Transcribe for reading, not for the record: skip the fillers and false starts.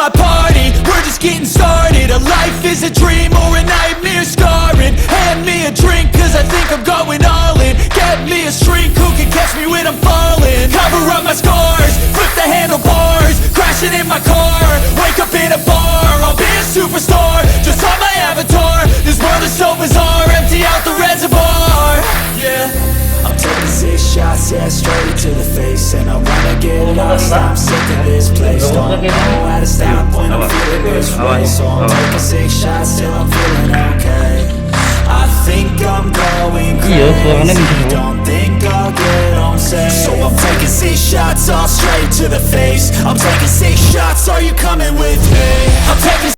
my party, we're just getting started. A life is a dream or a nightmare scarring. Hand me a drink cause I think I'm going all in. Get me a shrink who can catch me when I'm falling. Cover up my scars, flip the handlebars, crashing in my car, wake up in a bar. I'll be a superstar, just on my avatar. This world is so bizarre, empty out the reservoir. Yeah, I'm taking 6 shots, yeah, straight to the face. And I wanna get lost, I'm sick of this place. Don't know how to stop when I'm feeling this way. So I'm taking 6 shots till I'm feeling okay. I think I'm going crazy, don't think I'll get home safe. So I'm taking 6 shots, all straight to the face. I'm taking 6 shots, are you coming with me? I'm taking